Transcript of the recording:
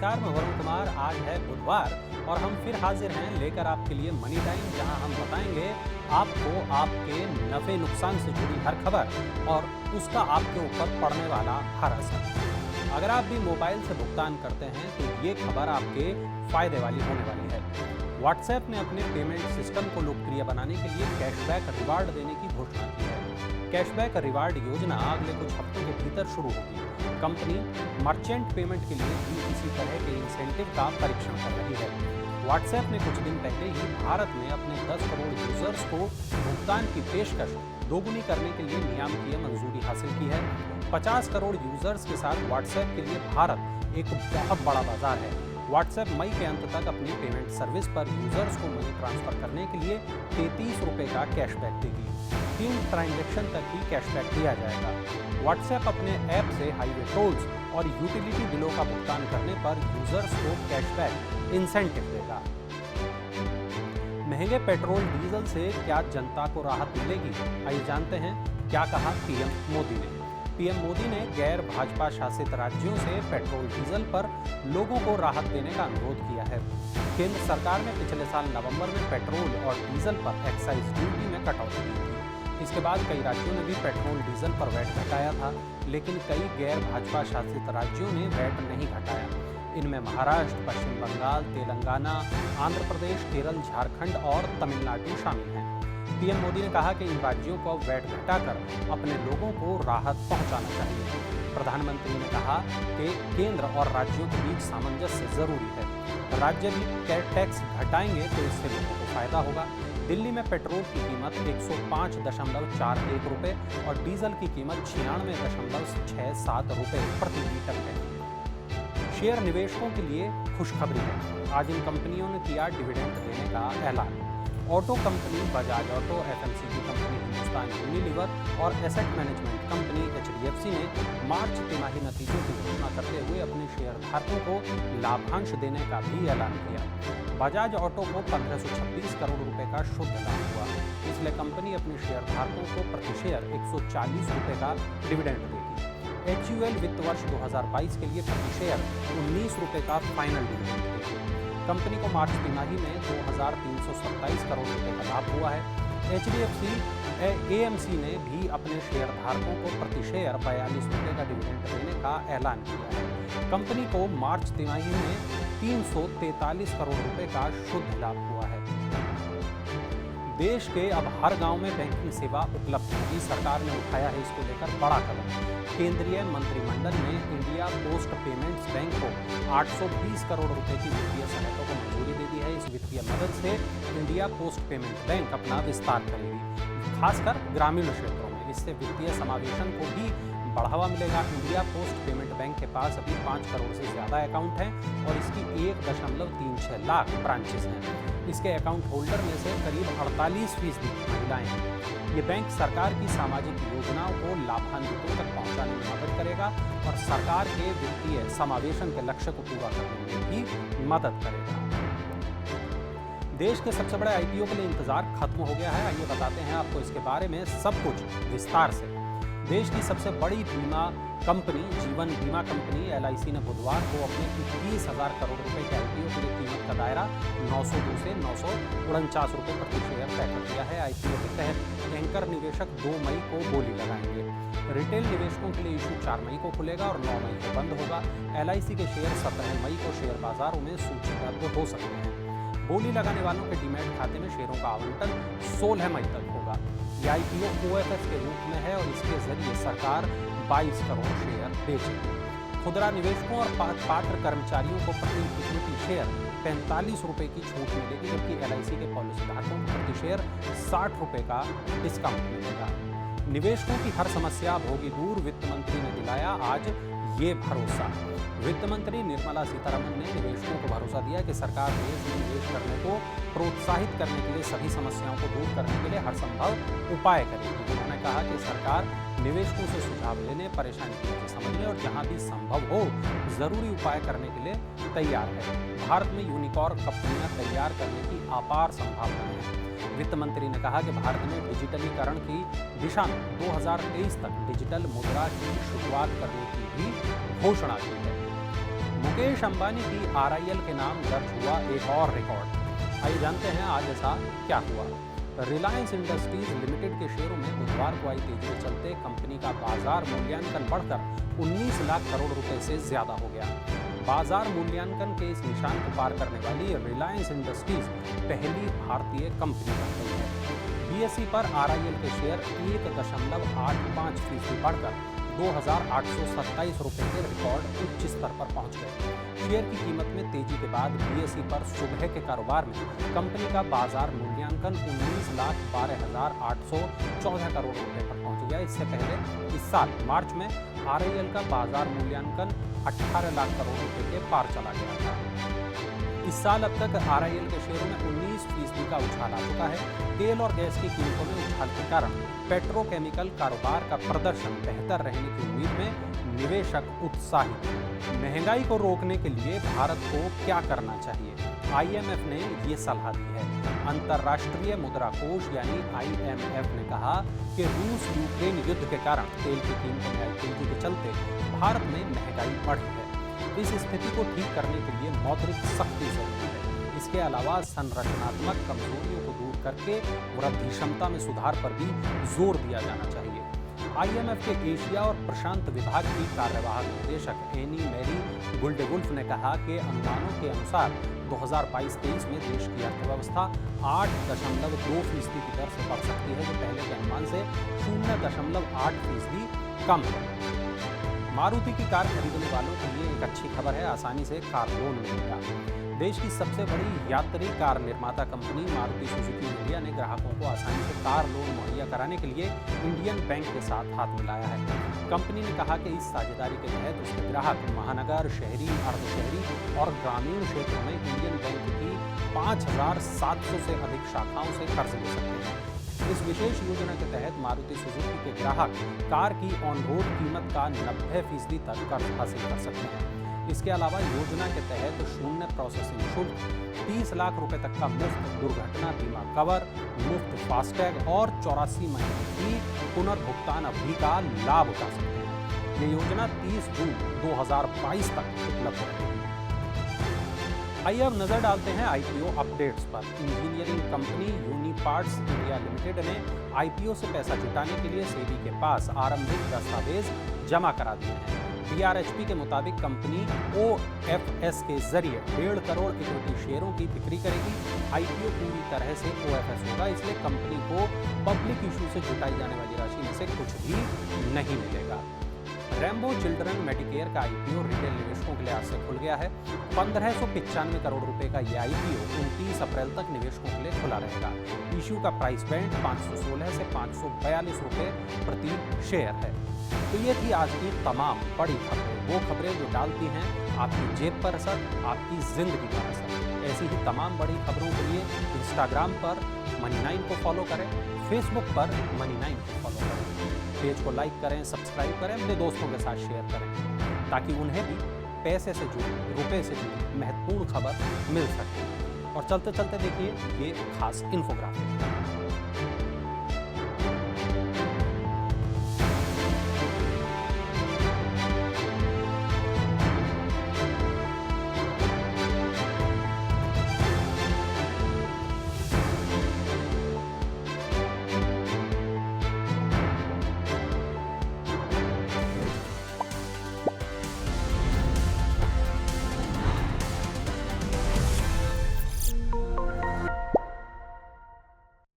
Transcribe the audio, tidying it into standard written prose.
नमस्कार, मैं वरुण कुमार। आज है बुधवार और हम फिर हाजिर हैं लेकर आपके लिए मनी टाइम, जहां हम बताएंगे आपको आपके नफे नुकसान से जुड़ी हर खबर और उसका आपके ऊपर पड़ने वाला हर असर। अगर आप भी मोबाइल से भुगतान करते हैं तो ये खबर आपके फायदे वाली होने वाली है। व्हाट्सएप ने अपने पेमेंट सिस्टम को लोकप्रिय बनाने के लिए कैशबैक रिवार्ड देने की घोषणा की है। कैशबैक रिवार्ड योजना अगले कुछ हफ्तों के भीतर शुरू होगी। कंपनी मर्चेंट पेमेंट के लिए भी इसी तरह के इंसेंटिव का परीक्षण कर रही है। व्हाट्सएप ने कुछ दिन पहले ही भारत में अपने 10 करोड़ यूजर्स को भुगतान की पेशकश दोगुनी करने के लिए नियामकीय मंजूरी हासिल की है। 50 करोड़ यूजर्स के साथ व्हाट्सएप के लिए भारत एक बहुत बड़ा बाजार है। व्हाट्सएप मई के अंत तक अपनी पेमेंट सर्विस पर यूजर्स को मनी ट्रांसफर करने के लिए 33 रुपये का कैशबैक देगी। 3 ट्रांजैक्शन तक ही कैशबैक दिया जाएगा। व्हाट्सएप अपने ऐप से हाईवे टोल्स और यूटिलिटी बिलों का भुगतान करने पर यूजर्स को कैशबैक इंसेंटिव देगा। महंगे पेट्रोल डीजल से क्या जनता को राहत मिलेगी? आइए जानते हैं क्या कहा पीएम मोदी ने। पीएम मोदी ने गैर भाजपा शासित राज्यों से पेट्रोल डीजल पर लोगों को राहत देने का अनुरोध किया है। केंद्र सरकार ने पिछले साल नवंबर में पेट्रोल और डीजल पर एक्साइज ड्यूटी में कटौती की थी। इसके बाद कई राज्यों ने भी पेट्रोल डीजल पर वैट घटाया था, लेकिन कई गैर भाजपा शासित राज्यों ने वैट नहीं घटाया। इनमें महाराष्ट्र, पश्चिम बंगाल, तेलंगाना, आंध्र प्रदेश, केरल, झारखंड और तमिलनाडु शामिल हैं। पीएम मोदी ने कहा कि इन राज्यों को वैट घटाकर अपने लोगों को राहत पहुंचाना चाहिए। प्रधानमंत्री ने कहा कि केंद्र और राज्यों के बीच सामंजस्य जरूरी है। राज्य भी टैक्स घटाएंगे तो इससे लोगों को फायदा होगा। दिल्ली में पेट्रोल की कीमत 105.41 रुपये और डीजल की कीमत 96.67 रुपये प्रति लीटर है। शेयर निवेशकों के लिए खुशखबरी है। आज इन कंपनियों ने किया डिविडेंड देने का ऐलान। Auto company Bajaj auto, FMCG company Hindustan Unilever और एसेट मैनेजमेंट कंपनी एचडीएफसी ने मार्च तिमाही नतीजों की घोषणा करते हुए अपने शेयरधारकों को लाभांश देने का भी ऐलान किया। बजाज ऑटो को 1526 करोड़ रुपए का शुद्ध लाभ हुआ, इसलिए कंपनी अपने शेयरधारकों को प्रति शेयर 140 रुपये का डिविडेंड देगी। एचयूएल वित्त वर्ष 2022 के लिए प्रति शेयर 19 रुपये का फाइनल डिविडेंड देगी। कंपनी को मार्च तिमाही में 2327 करोड़ रुपए का लाभ हुआ है। एचडीएफसी एएमसी ने भी अपने शेयरधारकों को प्रति शेयर 42 रुपये का डिविडेंड देने का ऐलान किया है। कंपनी को मार्च तिमाही में 343 करोड़ रुपए का शुद्ध लाभ हुआ है। देश के अब हर गांव में बैंकिंग सेवा उपलब्ध होगी। सरकार ने उठाया है इसको लेकर बड़ा कदम। केंद्रीय मंत्रिमंडल ने इंडिया पोस्ट पेमेंट्स बैंक को 820 करोड़ रुपए की वित्तीय सहायता को मंजूरी दे दी है। इस वित्तीय मदद से इंडिया पोस्ट पेमेंट बैंक अपना विस्तार करेगी, खासकर ग्रामीण क्षेत्रों में। इससे वित्तीय समावेशन को भी बढ़ावा मिलेगा। इंडिया पोस्ट पेमेंट बैंक के पास अभी 5 करोड़ से ज़्यादा अकाउंट हैं और इसकी 1.36 लाख ब्रांचेस हैं। इसके अकाउंट होल्डर में से करीब 48% महिलाएं हैं। ये बैंक सरकार की सामाजिक योजनाओं को लाभान्वितों तक पहुंचाने में मदद करेगा और सरकार के वित्तीय समावेशन के लक्ष्य को पूरा करने में भी मदद करेगा। देश के सबसे बड़े आईपीओ के लिए इंतजार खत्म हो गया है। आइए बताते हैं आपको इसके बारे में सब कुछ विस्तार से। देश की सबसे बड़ी बीमा कंपनी जीवन बीमा कंपनी एलआईसी ने बुधवार को अपने 21,000 करोड़ रुपए के आईपीओ के लिए कीमत का दायरा 902 से 949 रुपये प्रति शेयर तय कर दिया है। आईपीओ के तहत एंकर निवेशक 2 मई को बोली लगाएंगे। रिटेल निवेशकों के लिए इशू 4 मई को खुलेगा और 9 मई को बंद होगा। एलआईसी के शेयर 17 मई को शेयर बाजारों में सूचीबद्ध हो सकते हैं। बोली लगाने वालों के डीमैट खाते में शेयरों का आवंटन 16 मई तक होगा। यह आईपीओ ओएफएस के रूप में है और इसके जरिए सरकार 22 करोड़ शेयर बेचेगी। खुदरा निवेशकों और पात्र कर्मचारियों को प्रति इक्विटी शेयर 45 रुपये की छूट मिलेगी, जबकि एलआईसी के पॉलिसी धारकों को प्रति शेयर 60 रुपये का डिस्काउंट मिलेगा। निवेशकों की हर समस्या अब होगी दूर, वित्त मंत्री ने दिलाया आज ये भरोसा। वित्त मंत्री निर्मला सीतारमण ने निवेशकों को भरोसा दिया कि सरकार देश में निवेश करने को प्रोत्साहित करने के लिए सभी समस्याओं को दूर करने के लिए हर संभव उपाय करेगी। उन्होंने कहा कि सरकार निवेशकों से सुझाव लेने, परेशानी की वजह समझने और जहां भी संभव हो जरूरी उपाय करने के लिए तैयार है। भारत में यूनिकॉर्न कंपनियां तैयार करने की अपार संभावनाएं हैं। वित्त मंत्री ने कहा कि भारत में डिजिटलीकरण की दिशा में 2023 तक डिजिटल मुद्रा की शुरुआत करने की भी घोषणा की है। मुकेश अंबानी की RIL के नाम दर्ज हुआ एक और रिकॉर्ड। आइए जानते हैं आज ऐसा क्या हुआ। रिलायंस इंडस्ट्रीज लिमिटेड के शेयरों में बुधवार को आई तेजी के चलते कंपनी का बाजार मूल्यांकन बढ़कर 19 लाख करोड़ रुपए से ज्यादा हो गया। बाजार मूल्यांकन के इस निशान को पार करने वाली रिलायंस इंडस्ट्रीज पहली भारतीय कंपनी बन गई है। BSE पर RIL के शेयर 1.85% बढ़कर 2,827 रुपए के रिकॉर्ड उच्च स्तर पर पहुंच गए। शेयर की कीमत में तेजी के बाद BSE पर सुबह के कारोबार में कंपनी का बाजार मूल्यांकन 19,12,814 करोड़ रुपए पर पहुंच गया। इससे पहले इस साल मार्च में RIL का बाजार मूल्यांकन 18 लाख करोड़ रुपए के पार चला गया था। इस साल अब तक RIL के शेयरों में 19% का उछाल आ चुका है। तेल और गैस की कीमतों में उछाल के कारण पेट्रोकेमिकल कारोबार का प्रदर्शन बेहतर रहने की उम्मीद में निवेशक उत्साहित हैं। महंगाई को रोकने के लिए भारत को क्या करना चाहिए? IMF ने ये सलाह दी है। अंतर्राष्ट्रीय मुद्रा कोष यानी IMF ने कहा कि रूस यूक्रेन युद्ध के कारण तेल की कीमतों में आई तेजी के चलते भारत में महंगाई बढ़ी है। इस स्थिति को ठीक करने के लिए मौद्रिक सख्ती जरूरी है। इसके अलावा संरचनात्मक कमजोरियों को दूर करके वृद्धि क्षमता में सुधार पर भी जोर दिया जाना चाहिए। IMF के एशिया और प्रशांत विभाग की कार्यवाहक निदेशक एनी मैरी गुल्डेगुल्फ ने कहा कि अनुमानों के अनुसार 2022-23 में देश की अर्थव्यवस्था 8.2% की दर से बढ़ सकती है, जो पहले के अनुमान से 0.8% कम है। मारुति की कार खरीदने वालों के लिए एक अच्छी खबर है, आसानी से कार लोन मिलेगा। देश की सबसे बड़ी यात्री कार निर्माता कंपनी मारुति सुजुकी इंडिया ने ग्राहकों को आसानी से कार लोन मुहैया कराने के लिए इंडियन बैंक के साथ हाथ मिलाया है। कंपनी ने कहा कि इस साझेदारी के तहत उसके ग्राहक महानगर, शहरी, अर्धशहरी और ग्रामीण क्षेत्रों में इंडियन बैंक की 5,700 से अधिक शाखाओं से कर्ज ले सकते हैं। इस विशेष योजना के तहत मारुति सुजुकी के ग्राहक कार की ऑन रोड कीमत का 90% तक कर्ज हासिल कर सकते हैं। इसके अलावा योजना के तहत शून्य प्रोसेसिंग शुल्क, 30 लाख रुपए तक का मुफ्त दुर्घटना बीमा कवर, मुफ्त फास्टैग और 84 महीने की पुनर्भुगतान अवधि का लाभ उठा सकते हैं। ये योजना 30 जून 2022 तक उपलब्ध रहेगी। आइए अब नजर डालते हैं IPO अपडेट्स पर। Engineering company Uniparts India limited ने IPO से पैसा जुटाने के लिए सेबी के पास आरंभिक दस्तावेज जमा करा दिए हैं। DRHP के मुताबिक कंपनी OFS के जरिए 1.5 करोड़ इक्विटी शेयरों की बिक्री करेगी। IPO पूरी तरह से OFS होगा, इसलिए कंपनी को पब्लिक इशू से जुटाई जाने वाली राशि में से कुछ भी नहीं मिलेगा। रेम्बो चिल्ड्रन मेडिकेयर का IPO रिटेल निवेशकों के लिए आज से खुल गया है। 1595 करोड़ रुपए का ये IPO 29 अप्रैल तक निवेशकों के लिए खुला रहेगा। इश्यू का प्राइस बैंड 516 से 542 रुपए प्रति शेयर है। तो ये थी आज की तमाम बड़ी खबरें, वो खबरें जो डालती हैं आपकी जेब पर असर, आपकी जिंदगी पर असर। ऐसी ही तमाम बड़ी खबरों के लिए इंस्टाग्राम पर मनी9 को फॉलो करें, फेसबुक पर मनी9 को फॉलो करें। पेज को लाइक करें, सब्सक्राइब करें, अपने दोस्तों के साथ शेयर करें, ताकि उन्हें भी पैसे से जुड़ी, रुपए से जुड़ी महत्वपूर्ण खबर मिल सके। और चलते चलते देखिए ये खास इन्फोग्राफिक।